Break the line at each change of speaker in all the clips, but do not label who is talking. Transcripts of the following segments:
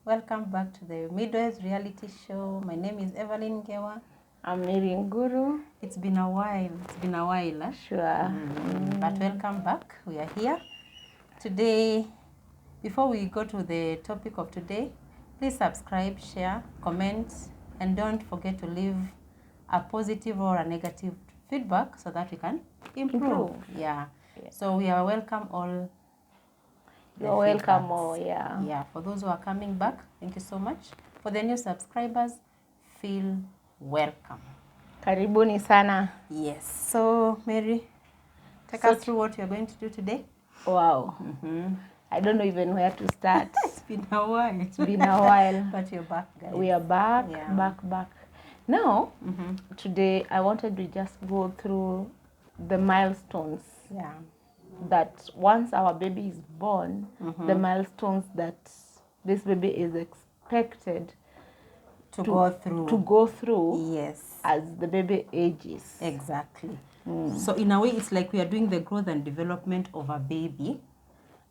Welcome back to the Midwest reality show. My name is Evelyn Gewa.
I'm Miriam Guru.
It's been a while. Huh?
Sure.
But welcome back. We are here. Today, before we go to the topic of today, please subscribe, share, comment, and don't forget to leave a positive or a negative feedback so that we can improve. Yeah. So we are welcome all.
You're welcome all, yeah.
Yeah, for those who are coming back, thank you so much. For the new subscribers, feel welcome.
Karibuni sana.
Yes. So, Mary, take us through what you're going to do today.
Wow. I don't know even where to start.
It's been a while.
It's been a while.
But you're back, guys.
We are back, back. Now, today I wanted to just go through the milestones.
Yeah.
That once our baby is born, the milestones that this baby is expected
to go through.
Yes. As the baby ages.
Exactly. So in a way, it's like we are doing the growth and development of a baby.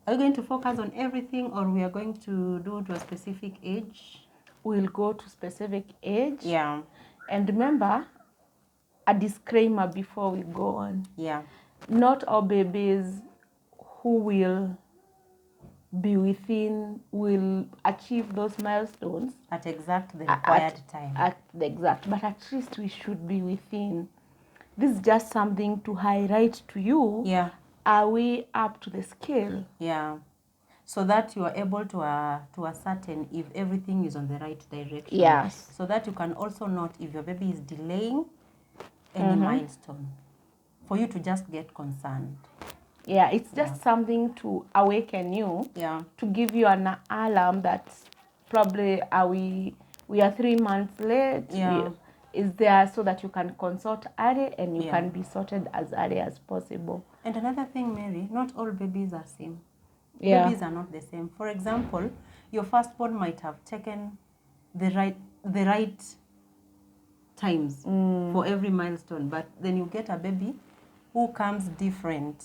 Are we going to focus on everything, or we are going to do to a specific age?
We'll go to specific age.
Yeah.
And remember, a disclaimer before we go on.
Yeah.
Not all babies who will be within will achieve those milestones
at exact the required time.
But at least we should be within. This is just something to highlight to you.
Yeah.
Are we up to the scale?
Yeah. So that you are able to ascertain if everything is on the right direction.
Yes.
So that you can also note if your baby is delaying any milestone, for you to just get concerned.
Yeah, it's just something to awaken you.
Yeah.
To give you an alarm that probably we are 3 months late.
Yeah.
Is there so that you can consult early and you can be sorted as early as possible.
And another thing, Mary, not all babies are same.
Yeah.
Babies are not the same. For example, your firstborn might have taken the right times for every milestone, but then you get a baby who comes different.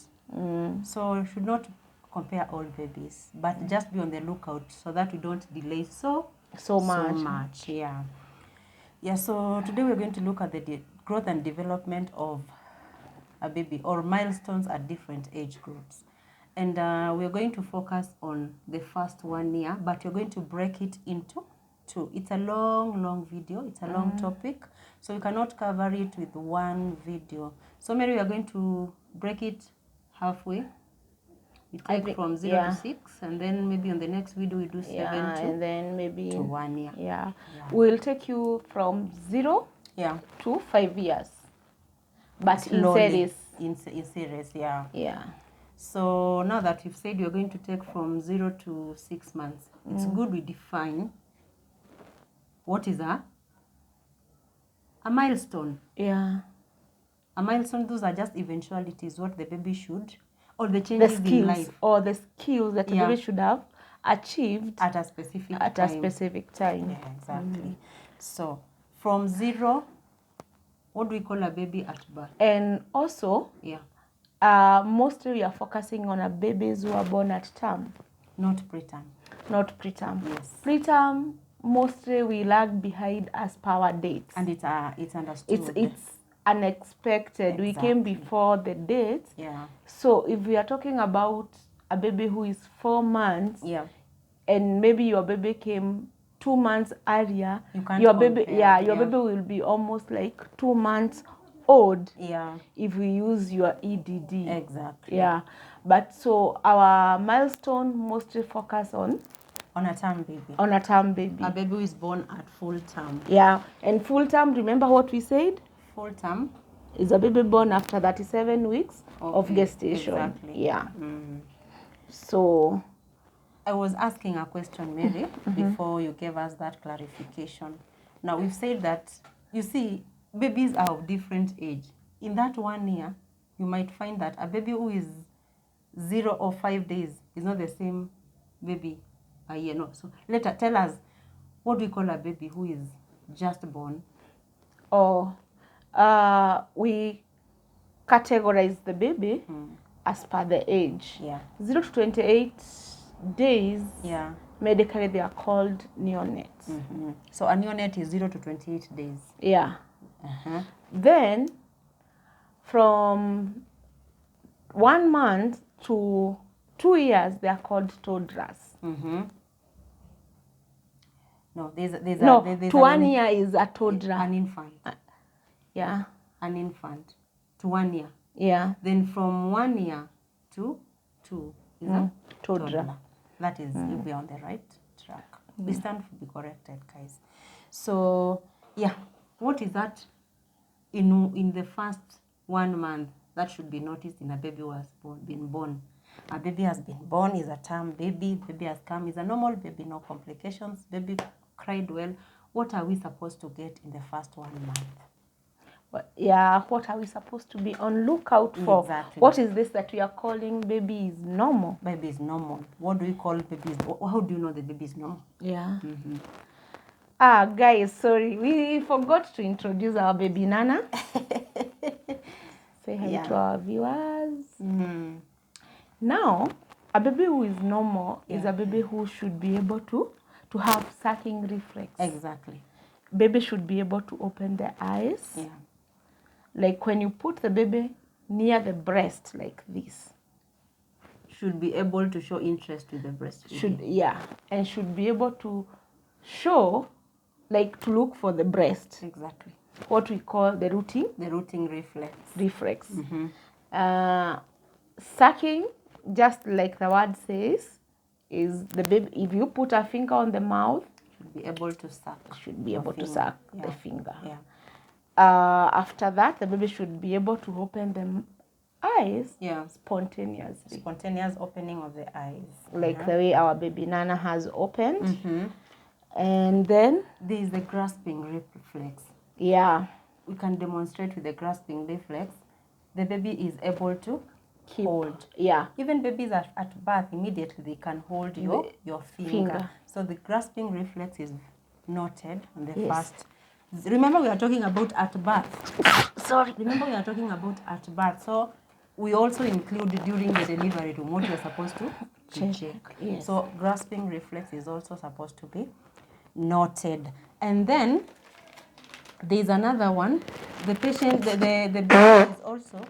So you should not compare all babies, but just be on the lookout so that we don't delay so much. Yeah. So today we're going to look at the growth and development of a baby, or milestones at different age groups. And we're going to focus on the first 1 year, but we're going to break it into two. It's a long video. It's a long topic, so we cannot cover it with one video. So Mary, we are going to break it halfway. We take from 0 to 6, and then maybe on the next video we do 7
and then maybe
to 1 year.
Yeah. We'll take you from 0 to 5 years. But
slowly,
in
series, yeah.
Yeah.
So now that you've said you're going to take from 0 to 6 months, it's good we define what is a milestone.
Yeah.
A milestone, those are just eventualities, what the baby should, or the changes in life.
Or the skills that the baby should have achieved
at a specific time. Yeah, exactly. So from 0, what do we call a baby at birth?
And also, mostly we are focusing on a babies who are born at term.
Not preterm. Yes.
Preterm, mostly we lag behind as per our dates.
And it's understood.
It's unexpected. Exactly. We came before the date.
Yeah.
So if we are talking about a baby who is 4 months, and maybe your baby came 2 months earlier, your baby will be almost like 2 months old.
Yeah.
If we use your EDD.
Exactly.
Yeah. But so our milestone mostly focus on
a term baby.
On a term baby.
A baby who is born at full term.
Yeah. And full term, remember what we said?
Full term
is a baby born after 37 weeks of gestation.
Exactly.
Yeah. So
I was asking a question, Mary, before you gave us that clarification. Now, we've said that, you see, babies are of different age. In that 1 year, you might find that a baby who is 0 or 5 days is not the same baby a year. No. So tell us, what do we call a baby who is just born?
We categorize the baby as per the age. 0 to 28 days medically they are called neonates.
So a neonate is 0 to 28 days.
Yeah. Then from 1 month to 2 years, they are called toddlers.
No, there's
to 1 year is a toddler.
An infant.
Yeah.
An infant to 1 year.
Yeah.
Then from 1 year to 2 is a
toddler.
That is, if we're on the right track. We stand to be corrected, guys. So, yeah, what is that in the first 1 month that should be noticed in a baby who has been born? A baby has been born, is a term baby. Baby has come, is a normal baby, no complications. Baby cried well. What are we supposed to get in the first 1 month?
Yeah, what are we supposed to be on lookout for?
Exactly.
What is this that we are calling baby is normal?
Baby is normal. What do we call babies? How do you know the baby is normal?
Yeah. Guys, sorry, we forgot to introduce our baby Nana. Say hi to our viewers. Now, a baby who is normal is a baby who should be able to have sucking reflex.
Exactly.
Baby should be able to open their eyes.
Yeah.
Like when you put the baby near the breast like this.
Should be able to show interest with the breastfeeding.
And should be able to show, like to look for the breast.
Exactly.
What we call the rooting.
The rooting reflex.
Sucking, just like the word says, is the baby, if you put a finger on the mouth,
should be able to suck.
Should be able to suck the finger.
Yeah.
After that, the baby should be able to open the eyes spontaneously.
Spontaneous opening of the eyes.
Like the way our baby Nana has opened. And then
there is the grasping reflex.
Yeah.
We can demonstrate with the grasping reflex. The baby is able to hold.
Yeah.
Even babies at birth, immediately they can hold your finger. So the grasping reflex is noted on the first. Remember, we are talking about at birth. Sorry. Remember, we are talking about at birth. So we also include during the delivery room what you're supposed to check.
Yes.
So grasping reflex is also supposed to be noted. And then there's another one. The patient, the baby is also,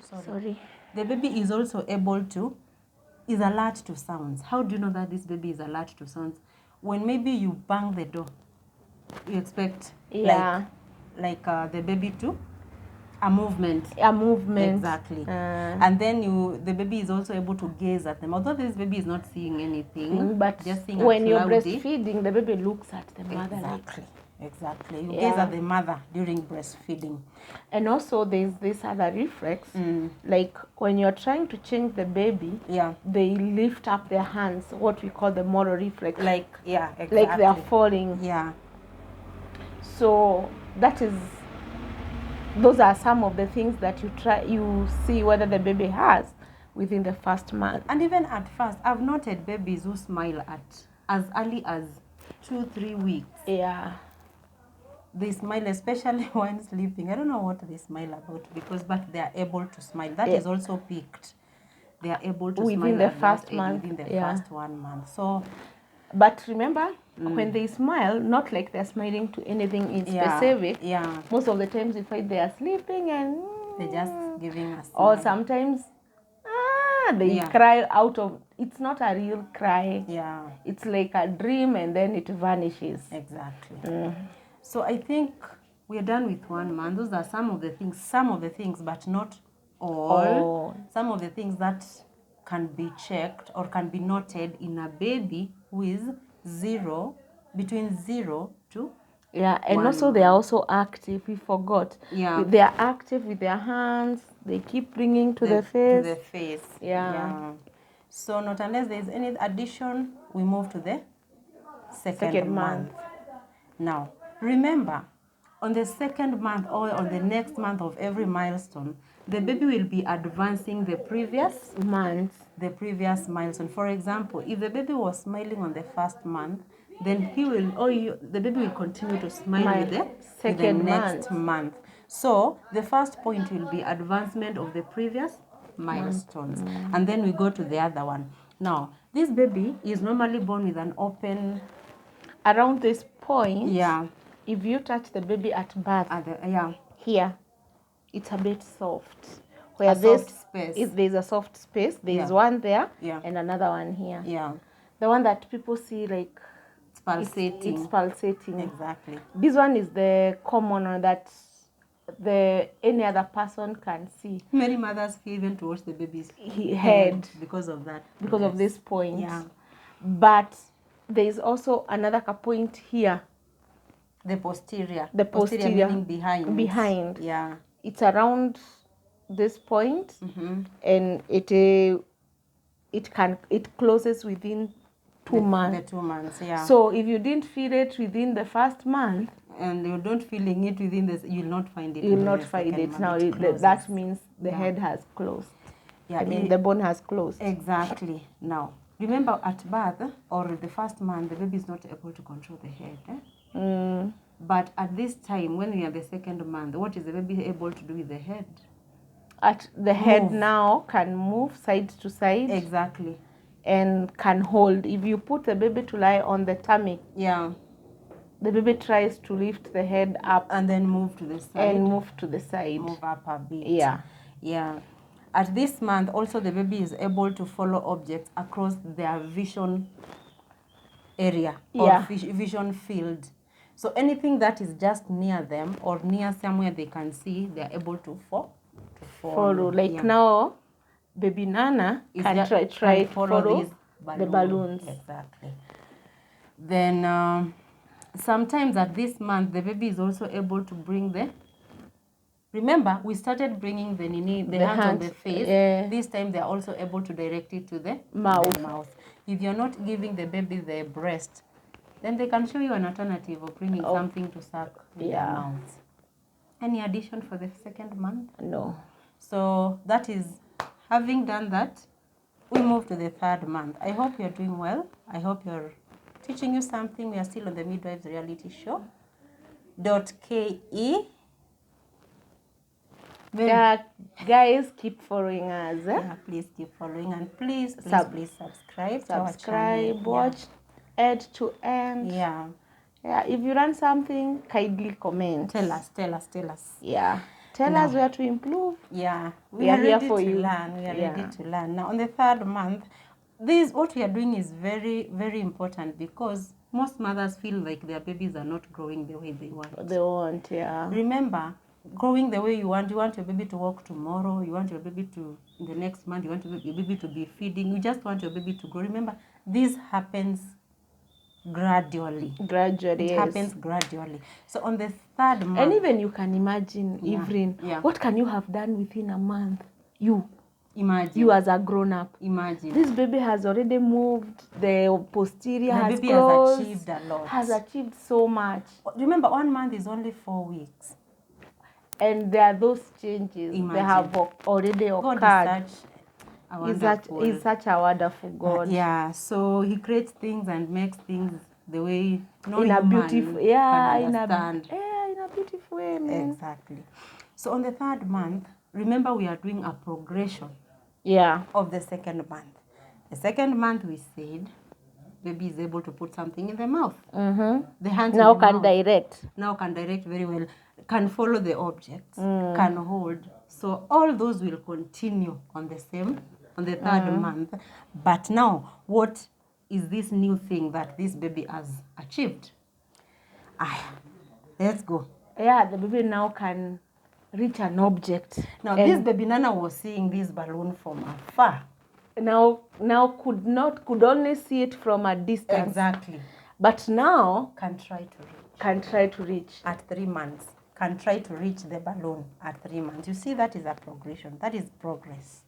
the baby is also able to, is alert to sounds. How do you know that this baby is alert to sounds? When maybe you bang the door, you expect like the baby to a movement. Exactly. And then the baby is also able to gaze at them. Although this baby is not seeing anything,
but
just seeing
when you're breastfeeding, the baby looks at the mother.
Exactly. You gaze at the mother during breastfeeding.
And also there's this other reflex. Like when you're trying to change the baby, they lift up their hands, what we call the motor reflex.
Like
they are falling.
Yeah.
So those are some of the things that you see whether the baby has within the first month.
And even at first, I've noted babies who smile at as early as 2-3 weeks.
Yeah.
They smile, especially when sleeping. I don't know what they smile about but they are able to smile. That is also picked. They are able to
within
smile
the first month.
Within the first 1 month. So,
but remember, when they smile, not like they're smiling to anything in specific.
Yeah.
Most of the times we find they are sleeping and
they're just giving us.
Or sometimes they cry out of. It's not a real cry.
Yeah.
It's like a dream and then it vanishes.
Exactly. So I think we're done with 1 month. Those are some of the things, but not all. Some of the things that can be checked or can be noted in a baby who is between 0 to
and also they are also active. We forgot.
Yeah.
They are active with their hands. They keep bringing to the face.
To the face.
Yeah.
So not unless there is any addition, we move to the second month. Now, remember, on the second month or on the next month of every milestone, the baby will be advancing the previous month, the previous milestone. For example, if the baby was smiling on the first month, then the baby will continue to smile with the next month. So the first point will be advancement of the previous milestones. And then we go to the other one. Now, This baby is normally born with an open...
Around this point,
yeah,
if you touch the baby at birth, here, it's a bit soft. Where
soft space.
If there's a soft space, there's one there and another one here.
Yeah.
The one that people see like
it's pulsating.
It's pulsating.
Exactly.
This one is the common one that any other person can see.
Many mothers fear even to watch the baby's
head
because of that.
Because of this point.
Yeah.
But there is also another point here.
The posterior.
The posterior
meaning behind.
Behind.
Yeah.
It's around this point, and it closes within 2 months.
The 2 months, yeah.
So if you didn't feel it within the first month,
and you don't feeling it within this, you'll not find it.
You'll not find it. Now that means the head has closed. Yeah, I mean the bone has closed.
Exactly. Now remember, at birth or the first month, the baby is not able to control the head. But at this time, when we are the second month, what is the baby able to do with the head?
Head now can move side to side.
Exactly.
And can hold. If you put the baby to lie on the tummy, the baby tries to lift the head up
and then move to the side.
Move
up a bit.
Yeah.
At this month, also the baby is able to follow objects across their vision area or vision field. So anything that is just near them or near somewhere they can see, they are able to follow.
Like now, baby Nana can try to follow the balloons.
Exactly. Then sometimes at this month, the baby is also able to bring remember, we started bringing the hands on the face. This time, they are also able to direct it to the mouth. If you're not giving the baby the breast, then they can show you an alternative of bringing something to suck in their mouth. Any addition for the second month?
No.
So that is, having done that, we move to the third month. I hope you're doing well. I hope you're teaching you something. We are still on the Midwives Reality Show. .ke.
Guys, keep following us.
Yeah, please keep following, and please subscribe to our channel.
Watch end to end.
Yeah.
If you learn something, kindly comment.
Tell us.
Yeah. Tell us where to improve.
Yeah.
We are here for you.
We are ready to learn. Now, on the third month, what we are doing is very, very important, because most mothers feel like their babies are not growing the way they want. Remember, growing the way you want your baby to walk tomorrow, you want your baby to, in the next month, you want your baby to be feeding, you just want your baby to grow. Remember, this happens gradually. It happens gradually. So on the third month...
And even you can imagine, Evelyn, what can you have done within a month?
Imagine.
You as a grown-up.
Imagine.
This baby has already moved, the posterior has
closed. Has achieved a lot.
Has achieved so much.
Remember, 1 month is only 4 weeks.
And there are those changes. Imagine. They have already occurred. He's such a wonderful God.
So he creates things and makes things the way
in a beautiful
can understand.
In a beautiful way, man.
Exactly. So on the third month, remember, we are doing a progression of the second month. The second month, we said baby is able to put something in the mouth. The hands
now can direct.
Now can direct very well. Can follow the objects. Can hold. So all those will continue on the third month. But now, what is this new thing that this baby has achieved? Let's go.
The baby now can reach an object.
Now, this baby Nana was seeing this balloon from afar.
Now could only see it from a distance.
Exactly.
But now
can try to reach. At 3 months. Can try to reach the balloon at 3 months. You see, that is a progression. That is progress.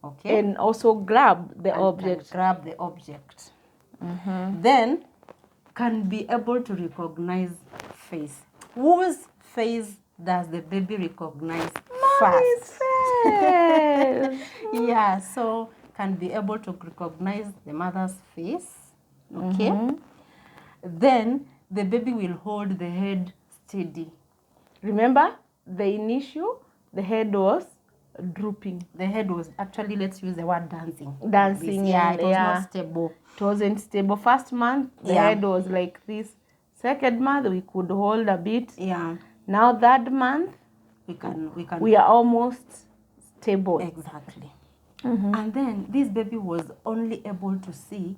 Okay.
And also grab the object.
Grab the object. Then can be able to recognize face. Whose face does the baby recognize first? So can be able to recognize the mother's face. Okay. Then the baby will hold the head steady.
Remember, the initial, the head was drooping.
The head was actually, let's use the word dancing.
Dancing,
yeah, it was not stable.
It wasn't stable. First month, the head was like this. Second month, we could hold a bit.
Yeah.
Now third month, we are almost stable.
Exactly. And then this baby was only able to see,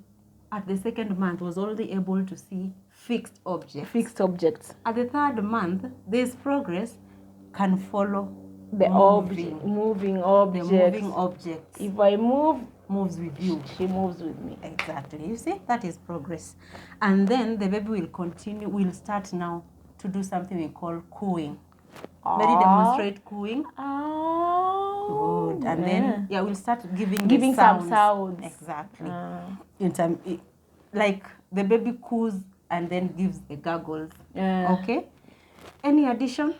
at the second month, was only able to see fixed objects.
Fixed objects.
At the third month, this progress can follow
the moving objects.
The moving objects.
If I move,
moves with you.
She moves with me.
Exactly. You see, that is progress. And then the baby will start now to do something we call cooing. Very demonstrate cooing. Good. And then we'll start giving
some sounds.
Exactly. Like the baby coos and then gives the gurgles. Okay. Any addition?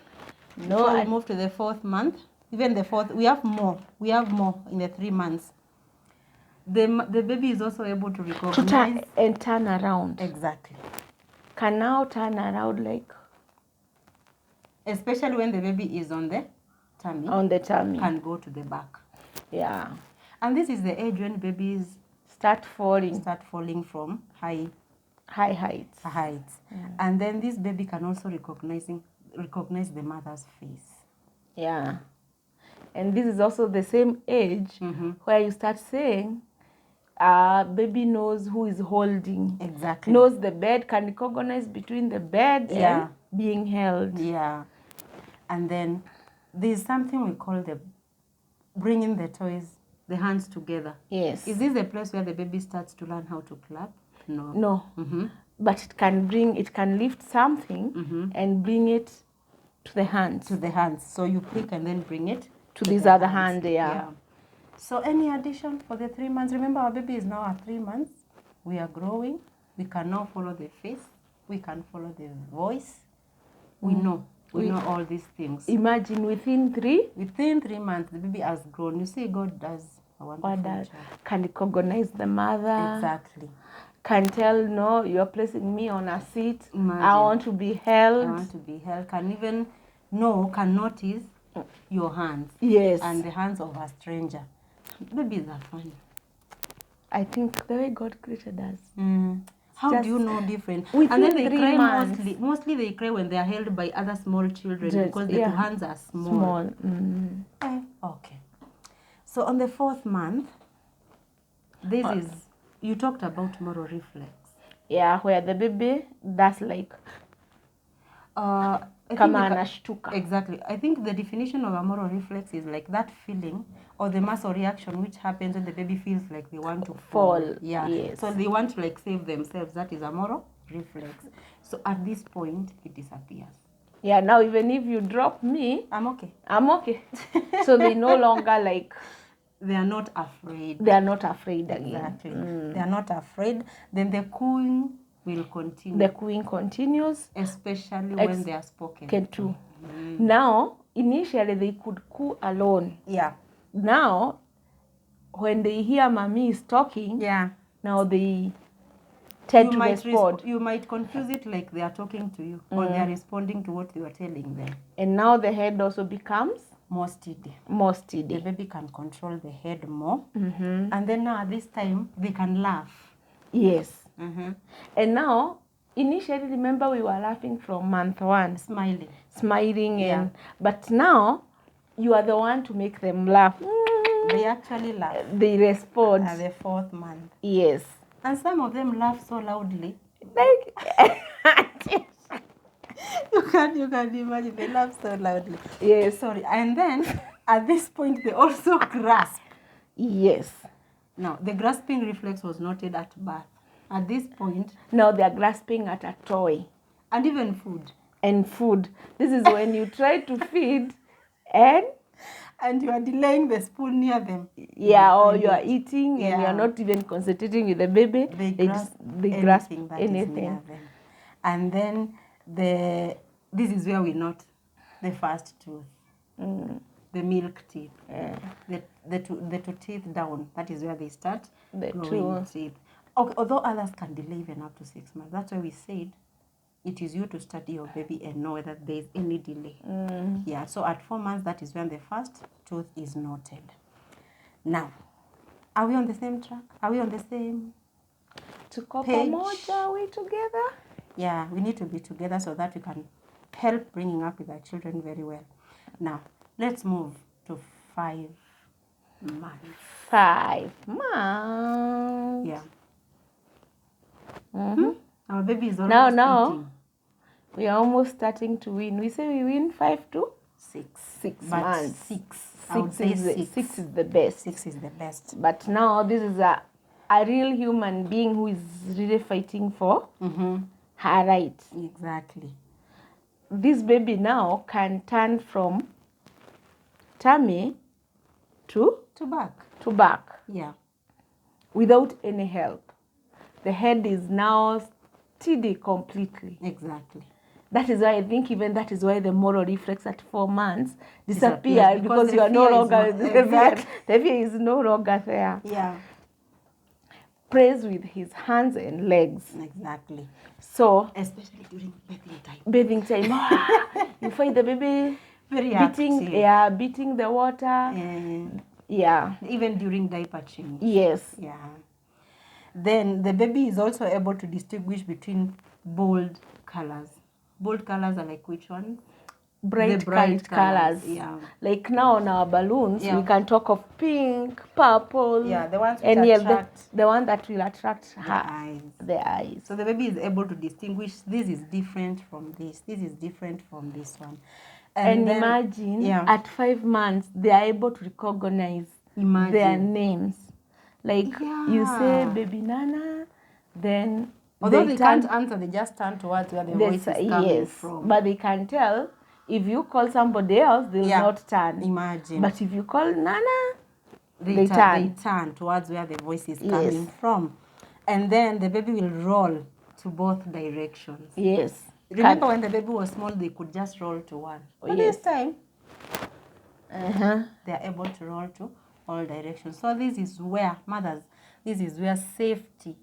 No.
So we move to the fourth month. Even the fourth, we have more. We have more in the 3 months. The baby is also able to recognize
and turn around.
Exactly.
Can now turn around, like,
especially when the baby is on the tummy.
On the tummy.
Can go to the back.
Yeah.
And this is the age when babies
start falling
from high
heights.
And then this baby can also recognize the mother's face.
Yeah. And this is also the same age where you start saying, baby knows who is holding.
Exactly.
Knows the bed, can recognize between the bed and being held.
Yeah. And then there's something we call the bringing the toys, the hands together.
Yes.
Is this the place where the baby starts to learn how to clap? No.
No. But it can lift something and bring it to the hands.
To the hands. So you pick and then bring it
to this other hand. Yeah.
So any addition for the 3 months? Remember, our baby is now at 3 months. We are growing. We can now follow the face. We can follow the voice. We know all these things.
Imagine within 3
months, the baby has grown. You see, God does a wonderful job.
Can recognize the mother.
Exactly.
Can tell, no, you're placing me on a seat.
Imagine.
I want to be held.
Can even can notice your hands.
Yes.
And the hands of a stranger. Babies are funny.
I think the way God created us.
How do you know different?
And
then they cry mostly they cry when they are held by other small children because the 2 hands are small. Okay. So on the 4th month, this is, you talked about moral reflex.
Yeah, where the baby does like kama anashtuka.
Exactly. I think the definition of a moral reflex is like that feeling or the muscle reaction which happens when the baby feels like they want to fall. Yeah.
Yes.
So they want to like save themselves. That is a moral reflex. So at this point, it disappears.
Yeah, now even if you drop me,
I'm okay.
So they no longer like...
They are not afraid.
They are not afraid again.
Exactly. They are not afraid. Then the cooing will continue.
The cooing continues.
Especially when they are spoken
to. Now, initially they could coo alone.
Yeah.
Now, when they hear mommy is talking, now they tend to respond.
You might confuse it like they are talking to you or they are responding to what you are telling them.
And now the head also becomes
more steady.
The
baby can control the head more. And then now at this time, they can laugh.
Yes. And now, initially, remember we were laughing from month 1. Smiling. But now, you are the one to make them laugh.
They actually laugh.
They respond.
At the 4th month.
Yes.
And some of them laugh so loudly.
Like...
You can imagine, they laugh so loudly.
Yes.
Sorry. And then, at this point, they also grasp.
Yes.
Now, the grasping reflex was noted at birth. At this point...
Now they are grasping at a toy.
And even food.
And food. This is when you try to feed and
you are delaying the spoon near them.
Yeah, or you are eating and you are not even concentrating with the baby. They grasp anything.
And then this is where we note the first tooth. The milk teeth. The two teeth down. That is where they start growing teeth. Okay, although others can delay even up to 6 months. That's why we said it is you to study your baby and know whether there is any delay. Yeah, so at 4 months, that is when the first tooth is noted. Now, are we on the same track? Are we on the same page?
Are we together?
Yeah, we need to be together so that we can help bringing up with our children very well. Now, let's move to 5 months.
5 months.
Yeah.
Mm-hmm.
Our baby is almost eating.
We are almost starting to win. We say we win 5 to
6.
6
but
months.
6
6 is the best.
6 is the best.
But now this is a real human being who is really fighting for her rights.
Exactly.
This baby now can turn from tummy to back.
Yeah.
Without any help. The head is now steady completely.
Exactly.
That is why I think even that is why the moral reflex at 4 months disappeared because you are no longer the fear is no longer there.
Yeah.
Prays with his hands and legs.
Exactly.
So
especially during
bathing time. You find the baby
very
beating
active.
Beating the water. Yeah.
Even during diaper change.
Yes.
Yeah. Then the baby is also able to distinguish between bold colors. Bold colors are like which one?
Bright colors.
Yeah.
Like now on our balloons, we can talk of pink, purple.
Yeah, the ones which attract.
The one that will attract
the eyes. So the baby is able to distinguish this is different from this. This is different from this one.
And then, imagine at 5 months, they are able to recognize their names. Like you say baby Nana, then
although they can't answer, they just turn towards where the voice is coming from.
But they can tell if you call somebody else, they will not turn.
Imagine.
But if you call Nana,
they turn towards where the voice is coming from. And then the baby will roll to both directions.
Yes.
Remember when the baby was small, they could just roll to one. But this time, they are able to roll to all directions. So this is where, mothers, this is where safety,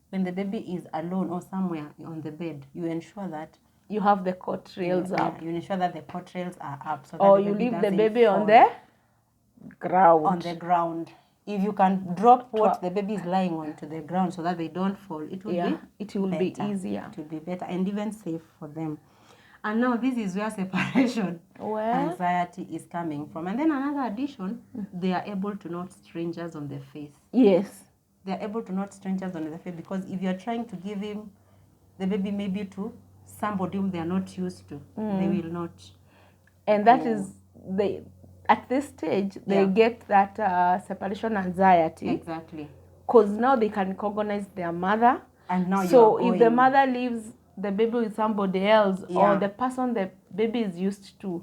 when the baby is alone or somewhere on the bed, you ensure that
you have the coat rails up.
You ensure that the coat rails are up. So that
or you leave the baby on the ground.
On the ground. If you can drop what the baby is lying on to the ground so that they don't fall, it will be
easier.
It will be better and even safe for them. And now this is where separation anxiety is coming from. And then another addition, they are able to note strangers on their face.
Yes.
They are able to note strangers on their face because if you are trying to give him the baby maybe to somebody whom they are not used to, they will not.
And that is at this stage, they get that separation anxiety.
Exactly.
Because now they can recognize their mother.
And now
so if the mother leaves the baby with somebody else or the person the baby is used to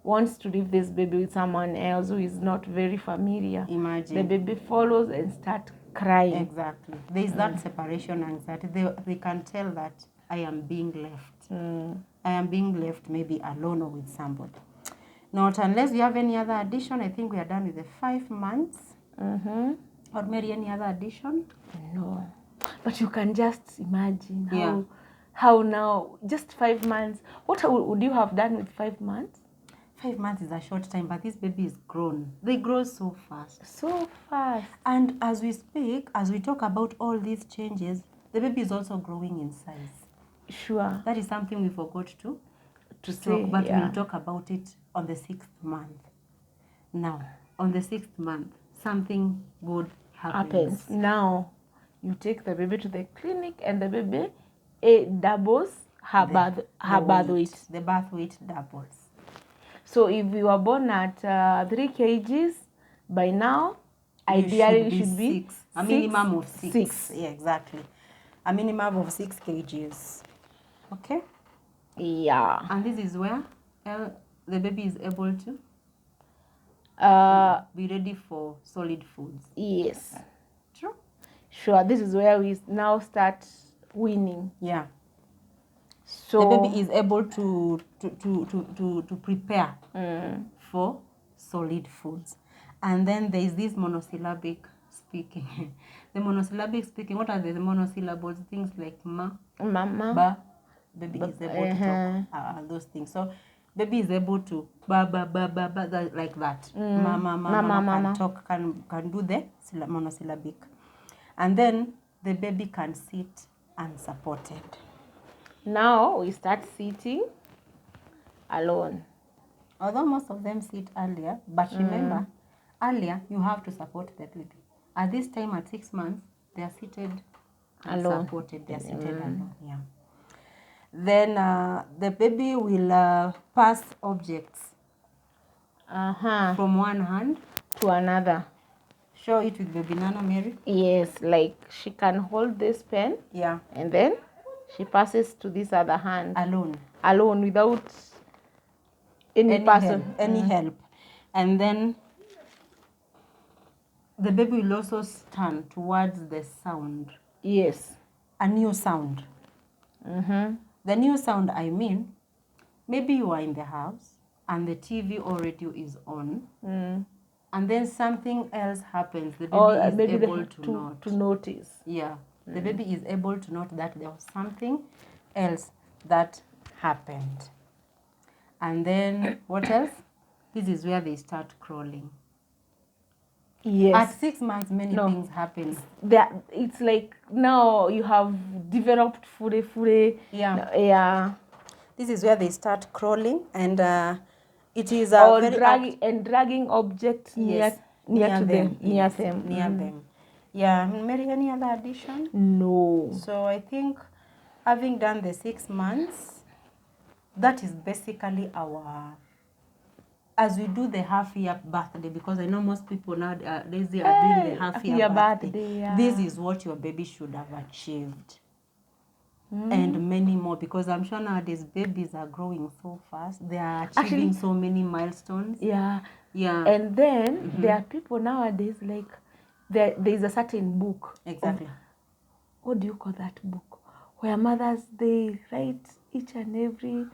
wants to leave this baby with someone else who is not very familiar.
Imagine.
The baby follows and starts crying.
Exactly. There is that separation anxiety. They can tell that I am being left. I am being left maybe alone or with somebody. Not unless you have any other addition. I think we are done with the 5 months. Or maybe any other addition?
No. But you can just imagine how now, just 5 months. What would you have done with 5 months?
5 months is a short time, but this baby is grown. They grow so fast.
So fast.
And as we speak, as we talk about all these changes, the baby is also growing in size.
Sure.
That is something we forgot to say, but we'll talk about it on the 6th month. Now, on the 6th month, something good happens.
Now, you take the baby to the clinic and the baby doubles her birth weight.
The birth weight doubles.
So if you were born at 3 kgs, by now, ideally it should be
6. A minimum of 6. Yeah, exactly. A minimum of 6 kgs. Okay?
Yeah.
And this is where the baby is able to be ready for solid foods.
Yes.
True?
Sure. This is where we now start weaning.
Yeah. So the baby is able to prepare for solid foods. And then there is this monosyllabic speaking. The monosyllabic speaking, what are the monosyllables? Things like ma,
mama,
ba, baby is able to talk those things. So baby is able to ba ba ba ba ba like that. Mama can talk, can do the monosyllabic, and then the baby can sit unsupported.
Now we start sitting alone.
Although most of them sit earlier, but remember, earlier you have to support the baby. At this time, at 6 months, they are seated
alone.
Unsupported. They are seated alone. Yeah. Then the baby will pass objects from one hand
to another.
Show it with baby Nano, Mary.
Yes, like she can hold this pen.
Yeah.
And then she passes to this other hand.
Alone,
without any person.
Any help. And then the baby will also stand towards the sound.
Yes.
A new sound. The new sound, I mean, maybe you are in the house and the TV or radio is on. And then something else happens. The baby is able to
notice.
Yeah. The baby is able to note that there was something else that happened. And then what else? This is where they start crawling.
Yes.
At 6 months, many things happen.
It's like now you have developed fure.
Yeah.
Yeah.
This is where they start crawling, and it is
dragging objects near them.
Yeah. Mary, any other addition?
No.
So I think having done the 6 months, that is basically our, as we do the half-year birthday, because I know most people nowadays they are doing the half-year birthday.
Yeah.
This is what your baby should have achieved. And many more, because I'm sure nowadays babies are growing so fast. They are achieving so many milestones.
Yeah.
Yeah.
And then there are people nowadays, like, there is a certain book.
Exactly.
What do you call that book? Where mothers, they write each and every...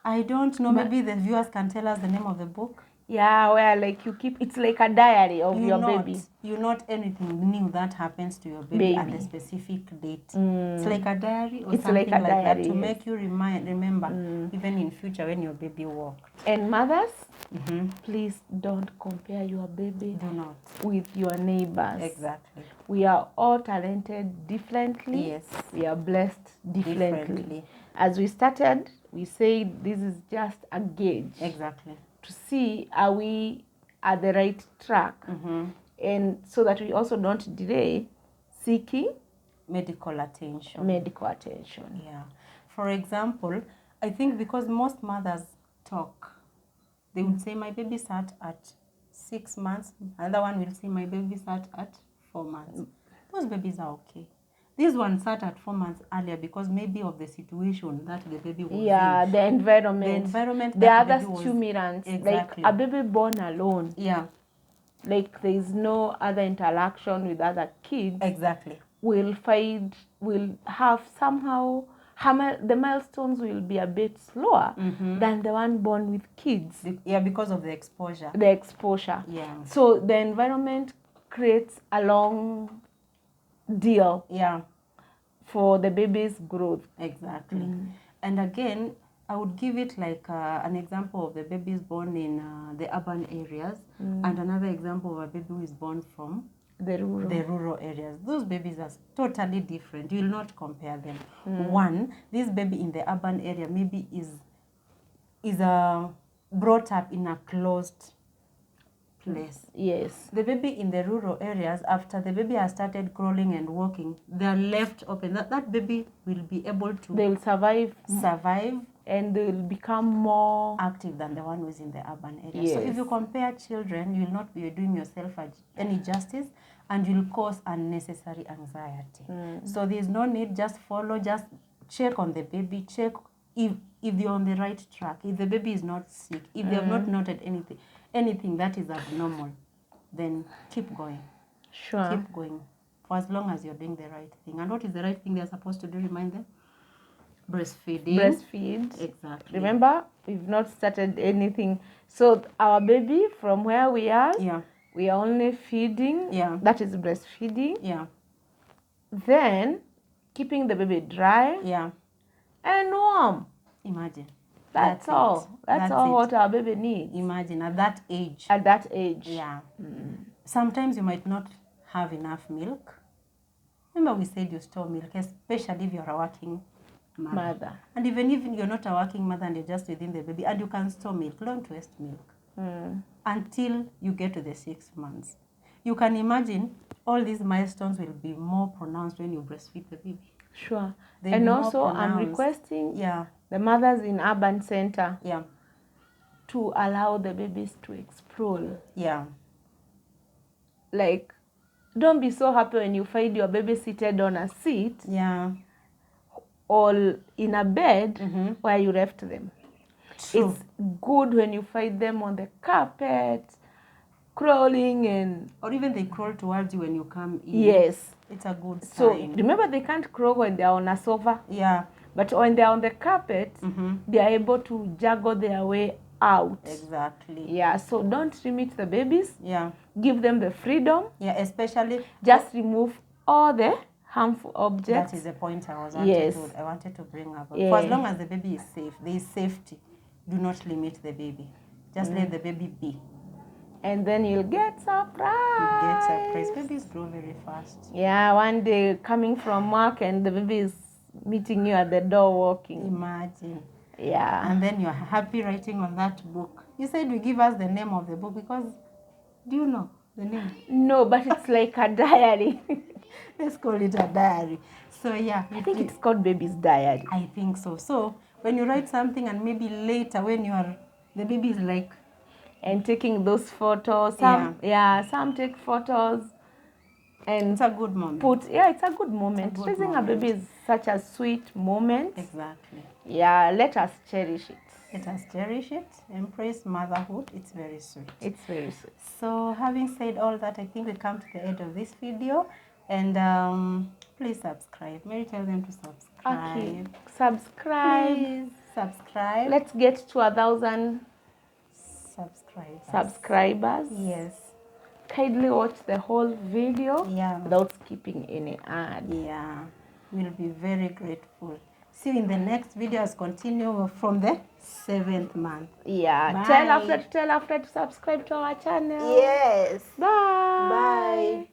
I don't know. Maybe the viewers can tell us the name of the book.
Yeah, where like you keep, it's like a diary of your baby.
You note anything new that happens to your baby at a specific date. It's like a diary or something like that to make you remember even in future when your baby walked.
And mothers, please don't compare your baby with your neighbors.
Exactly.
We are all talented differently.
Yes.
We are blessed differently. As we started, we said this is just a gauge.
Exactly.
To see are we at the right track, and so that we also don't delay seeking
medical attention.
Yeah.
For example, I think because most mothers talk, they would say my baby sat at 6 months. Another one will say my baby sat at 4 months. Those babies are okay. This one sat at 4 months earlier because maybe of the situation that the baby was in.
Yeah, the environment. The other stimulants.
Exactly.
Like a baby born alone.
Yeah.
Like there is no other interaction with other kids.
Exactly.
Will have somehow, the milestones will be a bit slower than the one born with kids.
Yeah, because of the exposure.
Yeah. So the environment creates a long deal for the baby's growth.
Exactly. And again, I would give it like an example of the babies born in the urban areas and another example of a baby who is born from the rural areas. Those babies are totally different. You will not compare them. One, this baby in the urban area maybe is brought up in a closed place.
Yes.
The baby in the rural areas, after the baby has started crawling and walking, they are left open. That baby will be able to...
They will survive.
And
they will become more
active than the one who is in the urban area. Yes. So if you compare children, you will not be doing yourself any justice and you will cause unnecessary anxiety. So there is no need, just follow, just check on the baby, check if you're on the right track, if the baby is not sick, if they have not noted anything that is abnormal, then keep going.
Sure.
Keep going for as long as you're doing the right thing. And what is the right thing they're supposed to do? Remind them.
Breastfeed.
Exactly.
Remember, we've not started anything. So our baby, from where we are, we are only feeding.
Yeah.
That is breastfeeding.
Yeah.
Then keeping the baby dry.
Yeah.
and warm.
Imagine.
That's all. That's all what our baby needs.
Imagine at that age.
At that age.
Yeah. Sometimes you might not have enough milk. Remember we said you store milk, especially if you're a working mother. And even if you're not a working mother and you're just within the baby, and you can store milk, don't waste milk until you get to the 6 months. You can imagine all these milestones will be more pronounced when you breastfeed the baby.
Sure. And also I'm requesting the mothers in urban center to allow the babies to explore.
Yeah.
Like, don't be so happy when you find your baby seated on a seat or in a bed where you left them.
True.
It's good when you find them on the carpet, crawling or
even they crawl towards you when you come in.
Yes.
It's a good sign.
So remember, they can't crawl when they're on a sofa.
Yeah.
But when they're on the carpet, they are able to juggle their way out.
Exactly.
Yeah, so don't limit the babies.
Yeah.
Give them the freedom.
Yeah, especially.
Just remove all the harmful objects.
That is the point I wanted to bring up. For as long as the baby is safe, there is safety. Do not limit the baby. Just let the baby be.
And then you'll get surprised.
You get surprised. Babies grow very fast.
Yeah, one day coming from work and the baby is meeting you at the door walking.
Imagine.
Yeah.
And then you're happy writing on that book. You said you give us the name of the book because, do you know the name?
No, but it's like a diary.
Let's call it a diary. So yeah.
I think it's called Baby's Diary.
I think so. So when you write something and maybe later when the baby is like.
And taking those photos. Some take photos. And
it's a good moment.
It's a good moment. Raising a baby is such a sweet moment.
Exactly.
Yeah, let us cherish it.
Let us cherish it. Embrace motherhood. It's very sweet.
It's very sweet.
So having said all that, I think we come to the end of this video. And please subscribe. Mary, tell them to subscribe.
Okay. Subscribe.
Please subscribe.
Let's get to 1,000 subscribers.
Yes.
Kindly watch the whole video without skipping any ad.
Yeah. We'll be very grateful. See you in the next videos. Continue from the 7th month.
Yeah.
Bye.
Tell after to subscribe to our channel.
Yes.
Bye.
Bye.